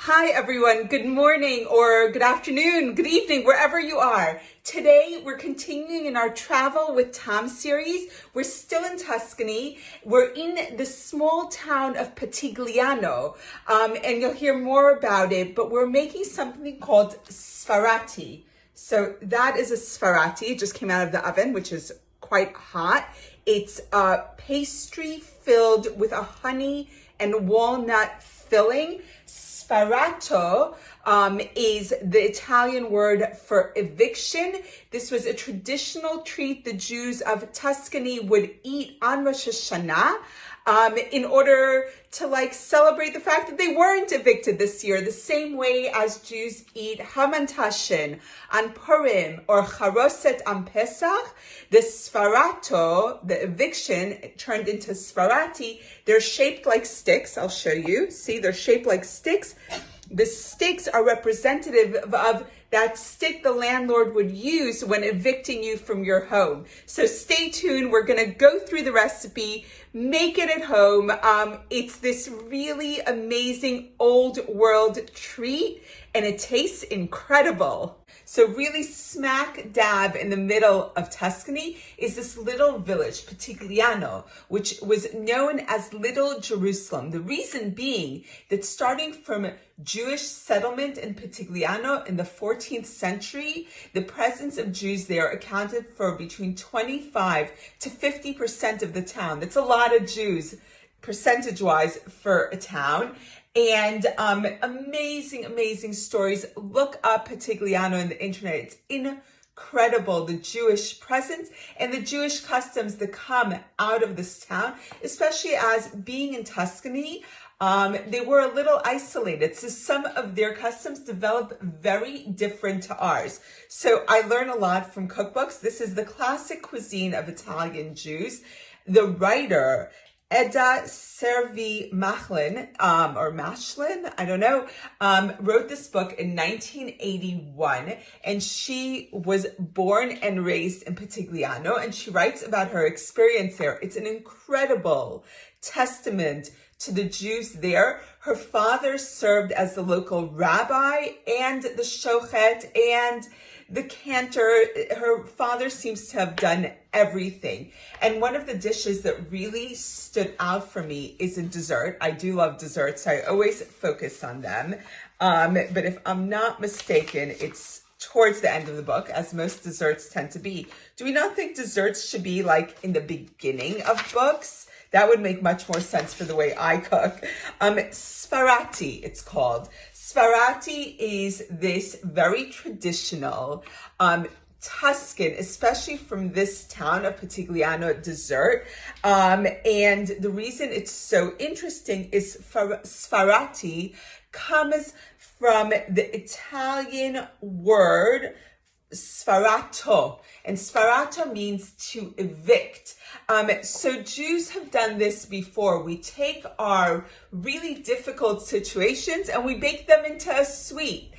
Hi everyone, good morning or good afternoon, good evening, wherever you are. Today we're continuing in our Travel with Tom series. We're still in Tuscany. We're in the small town of Pitigliano, and you'll hear more about it, but we're making something called Sfratti. So that is a Sfratti. It just came out of the oven, which is quite hot. It's a pastry filled with a honey and walnut filling. Sfratto is the Italian word for eviction. This was a traditional treat the Jews of Tuscany would eat on Rosh Hashanah in order to celebrate the fact that they weren't evicted this year, the same way as Jews eat hamantashen on Purim or charoset on Pesach. The sfarato, the eviction, turned into sfarati. They're shaped like sticks. I'll show you. See, they're shaped like sticks. The sticks are representative of that stick the landlord would use when evicting you from your home. So stay tuned. We're going to go through the recipe, make it at home. It's this really amazing old world treat and it tastes incredible. So really smack dab in the middle of Tuscany is this little village, Pitigliano, which was known as Little Jerusalem. The reason being that starting from Jewish settlement in Pitigliano in the 14th century, the presence of Jews there accounted for between 25 to 50% of the town. That's a lot of Jews percentage-wise for a town. And amazing stories. Look up Pitigliano on the internet. It's incredible, the Jewish presence and the Jewish customs that come out of this town, especially as being in Tuscany, they were a little isolated. So some of their customs developed very different to ours. So I learn a lot from cookbooks. This is the classic cuisine of Italian Jews. The writer Edda Servi Machlin, or Mashlin, I don't know, wrote this book in 1981, and she was born and raised in Pitigliano, and she writes about her experience there. It's an incredible testament to the Jews there. Her father served as the local rabbi and the shochet and the cantor. Her father seems to have done everything. And one of the dishes that really stood out for me is a dessert. I do love desserts, so I always focus on them. But if I'm not mistaken, it's towards the end of the book, as most desserts tend to be. Do we not think desserts should be like in the beginning of books? That would make much more sense for the way I cook. Sfratti, it's called. Sfratti is this very traditional Tuscan, especially from this town of Pitigliano, dessert. And the reason it's so interesting is Sfratti comes from the Italian word sfarato, and sfarato means to evict. So Jews have done this before. We take our really difficult situations and we bake them into a sweet.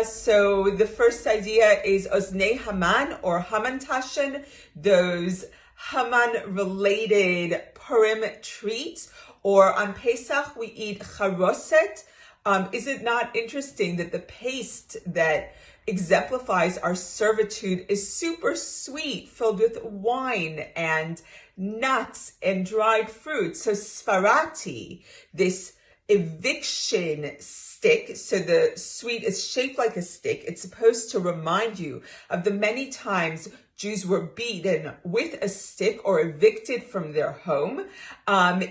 So the first idea is oznei Haman or hamantashen, those Haman-related Purim treats. Or on Pesach, we eat charoset. Is it not interesting that the paste that exemplifies our servitude is super sweet, filled with wine and nuts and dried fruit? So Sfratti, this eviction stick, so the sweet is shaped like a stick. It's supposed to remind you of the many times Jews were beaten with a stick or evicted from their home,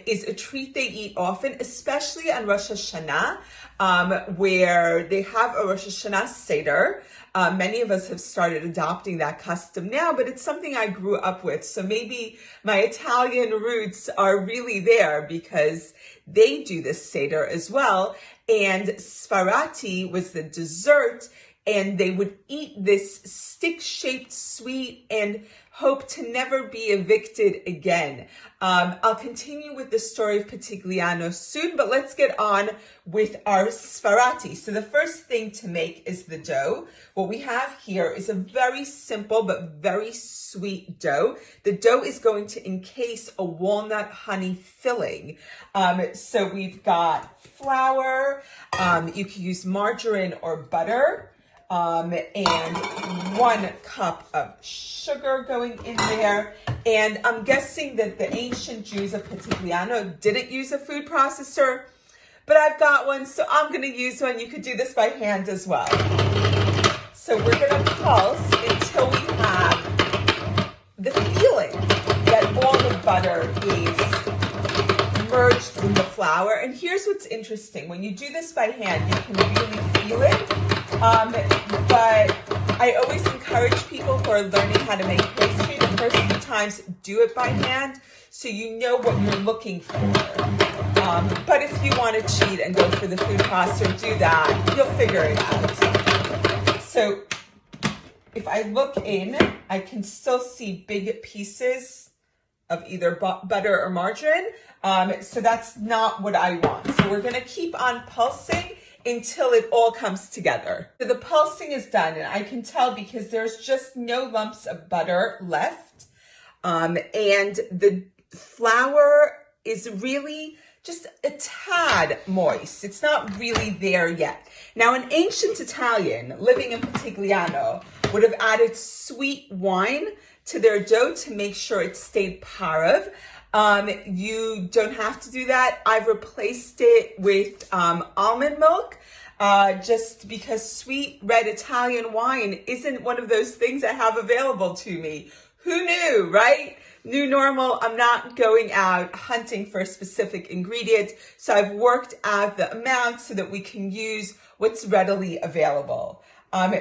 is a treat they eat often, especially on Rosh Hashanah, where they have a Rosh Hashanah Seder. Many of us have started adopting that custom now, but it's something I grew up with. So maybe my Italian roots are really there because they do this Seder as well. And Sfratti was the dessert, and they would eat this stick-shaped sweet and hope to never be evicted again. I'll continue with the story of Pitigliano soon, but let's get on with our Sfratti. So the first thing to make is the dough. What we have here is a very simple but very sweet dough. The dough is going to encase a walnut honey filling. So we've got flour, you can use margarine or butter, and 1 cup of sugar going in there. And I'm guessing that the ancient Jews of Pitigliano didn't use a food processor, but I've got one, so I'm going to use one. You could do this by hand as well. So we're going to pulse until we have the feeling that all the butter is merged with the flour. And here's what's interesting. When you do this by hand, you can really feel it. But I always encourage people who are learning how to make pastry, the first few times, do it by hand so you know what you're looking for. But if you want to cheat and go for the food processor, do that. You'll figure it out. So if I look in, I can still see big pieces of either butter or margarine. So that's not what I want. So we're going to keep on pulsing until it all comes together. So the pulsing is done, and I can tell because there's just no lumps of butter left. And the flour is really just a tad moist. It's not really there yet. Now, an ancient Italian living in Pitigliano would have added sweet wine to their dough to make sure it stayed pareve. You don't have to do that. I've replaced it with almond milk, just because sweet red Italian wine isn't one of those things I have available to me. Who knew, right? New normal. I'm not going out hunting for a specific ingredient. So I've worked out the amount so that we can use what's readily available.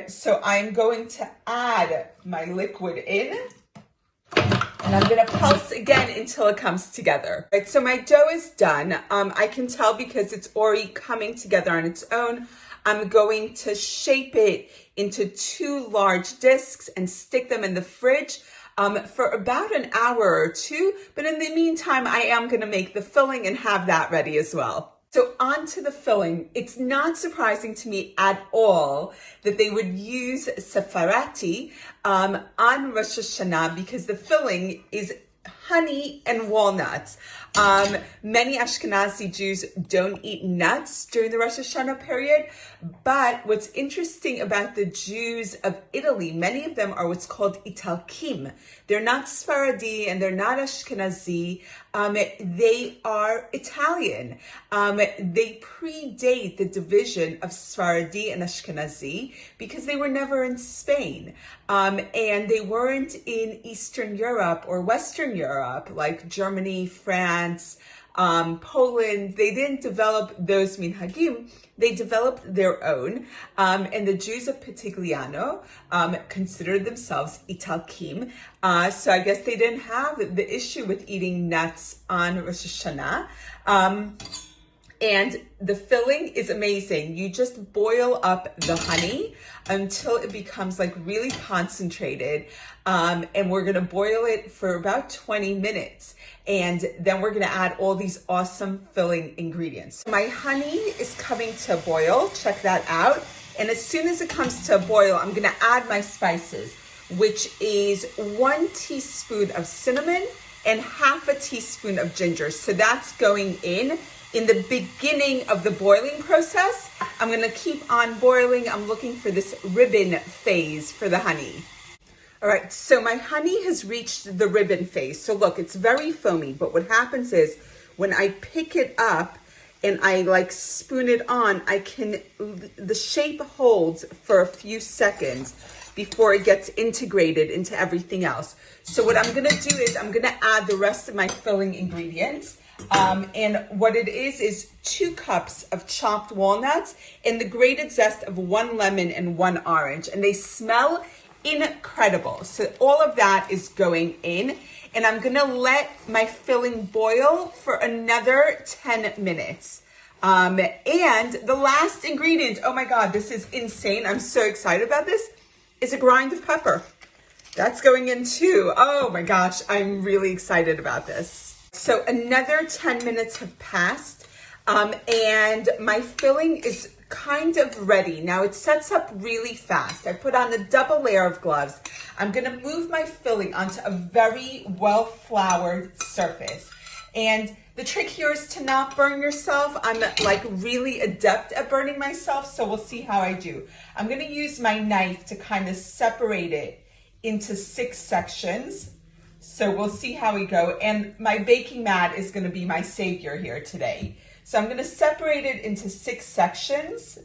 So I'm going to add my liquid in. And I'm going to pulse again until it comes together. Right, so my dough is done. I can tell because it's already coming together on its own. I'm going to shape it into 2 large discs and stick them in the fridge for about an hour or 2. But in the meantime, I am going to make the filling and have that ready as well. So on to the filling. It's not surprising to me at all that they would use Sfratti on Rosh Hashanah because the filling is honey and walnuts. Many Ashkenazi Jews don't eat nuts during the Rosh Hashanah period, but what's interesting about the Jews of Italy, many of them are what's called Italkim. They're not Sfaradi and they're not Ashkenazi. They are Italian. They predate the division of Sfaradi and Ashkenazi because they were never in Spain. And they weren't in Eastern Europe or Western Europe, like Germany, France, Poland. They didn't develop those minhagim. They developed their own. And the Jews of Pitigliano considered themselves Italkim. So I guess they didn't have the issue with eating nuts on Rosh Hashanah. And the filling is amazing. You just boil up the honey until it becomes like really concentrated. And we're gonna boil it for about 20 minutes. And then we're gonna add all these awesome filling ingredients. My honey is coming to a boil, check that out. And as soon as it comes to a boil, I'm gonna add my spices, which is 1 teaspoon of cinnamon and half a teaspoon of ginger. So that's going in the beginning of the boiling process. I'm gonna keep on boiling. I'm looking for this ribbon phase for the honey. All right, so my honey has reached the ribbon phase. So look, it's very foamy, but what happens is when I pick it up and I like spoon it on, the shape holds for a few seconds before it gets integrated into everything else. So what I'm gonna do is I'm gonna add the rest of my filling ingredients. And what it is 2 cups of chopped walnuts and the grated zest of 1 lemon and 1 orange. And they smell incredible. So all of that is going in. And I'm going to let my filling boil for another 10 minutes. And the last ingredient, oh my God, this is insane. I'm so excited about this, is a grind of pepper. That's going in too. Oh my gosh, I'm really excited about this. So another 10 minutes have passed, and my filling is kind of ready. Now it sets up really fast. I put on a double layer of gloves. I'm gonna move my filling onto a very well floured surface. And the trick here is to not burn yourself. I'm like really adept at burning myself, so we'll see how I do. I'm gonna use my knife to kind of separate it into 6 sections. So we'll see how we go. And my baking mat is gonna be my savior here today. So I'm gonna separate it into 6 sections,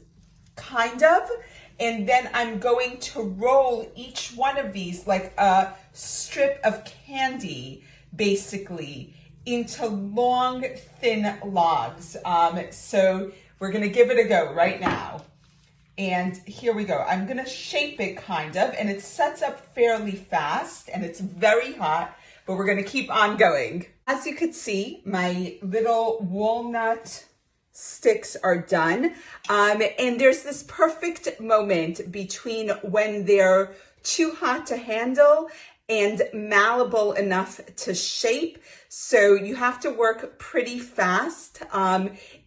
kind of, and then I'm going to roll each one of these like a strip of candy, basically, into long, thin logs. So we're gonna give it a go right now. And here we go. I'm gonna shape it kind of, and it sets up fairly fast, and it's very hot, but we're gonna keep on going. As you could see, my little walnut sticks are done. And there's this perfect moment between when they're too hot to handle and malleable enough to shape. So you have to work pretty fast.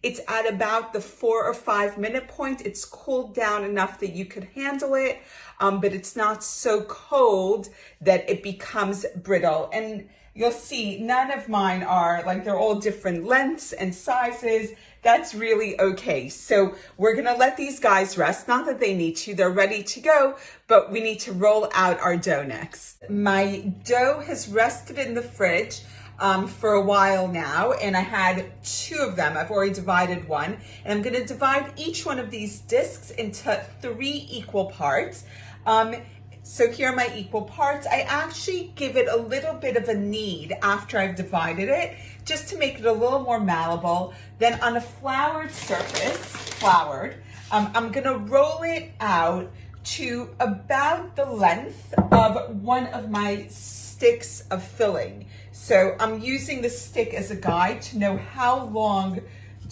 It's at about the 4 or 5 minute point. It's cooled down enough that you could handle it, but it's not so cold that it becomes brittle. And you'll see none of mine are like, they're all different lengths and sizes. That's really okay. So we're gonna let these guys rest. Not that they need to, they're ready to go, but we need to roll out our dough next. My dough has rested in the fridge for a while now, and I had 2 of them. I've already divided one, and I'm gonna divide each one of these discs into 3 equal parts. So here are my equal parts. I actually give it a little bit of a knead after I've divided it, just to make it a little more malleable. Then on a floured surface, I'm gonna roll it out to about the length of one of my sticks of filling. So I'm using the stick as a guide to know how long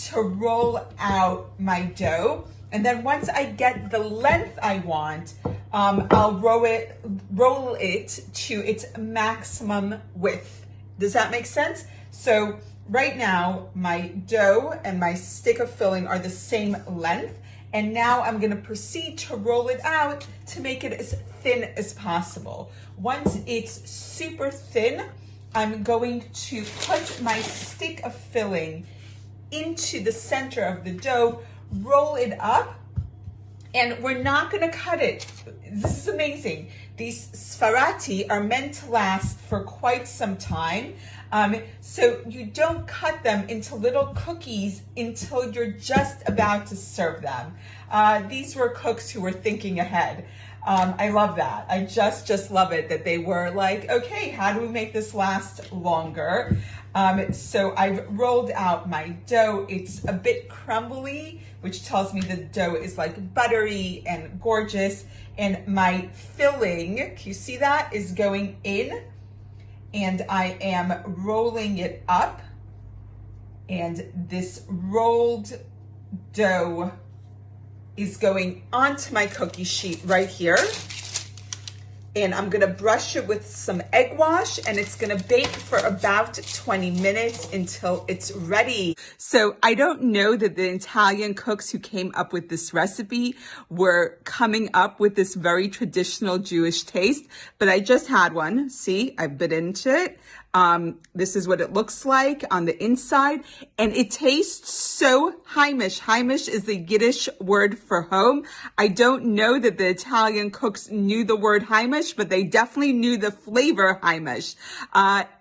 to roll out my dough. And then once I get the length I want, I'll roll it to its maximum width. Does that make sense? So right now, my dough and my stick of filling are the same length. And now I'm gonna proceed to roll it out to make it as thin as possible. Once it's super thin, I'm going to put my stick of filling into the center of the dough, roll it up, and we're not gonna cut it. This is amazing. These Sfratti are meant to last for quite some time. So you don't cut them into little cookies until you're just about to serve them. These were cooks who were thinking ahead. I love that. I just love it that they were like, okay, how do we make this last longer? So I've rolled out my dough. It's a bit crumbly, which tells me the dough is like buttery and gorgeous. And my filling, can you see that, is going in, and I am rolling it up. And this rolled dough is going onto my cookie sheet right here. And I'm gonna brush it with some egg wash, and it's gonna bake for about 20 minutes until it's ready. So I don't know that the Italian cooks who came up with this recipe were coming up with this very traditional Jewish taste, but I just had one. See, I bit into it. This is what it looks like on the inside, and it tastes so Heimish. Heimish is the Yiddish word for home. I don't know that the Italian cooks knew the word Heimish, but they definitely knew the flavor Heimish.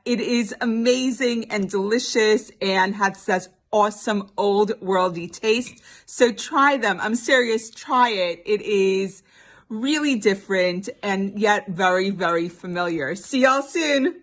It is amazing and delicious and has this awesome old worldy taste. So try them. I'm serious, try it. It is really different and yet very, very familiar. See y'all soon.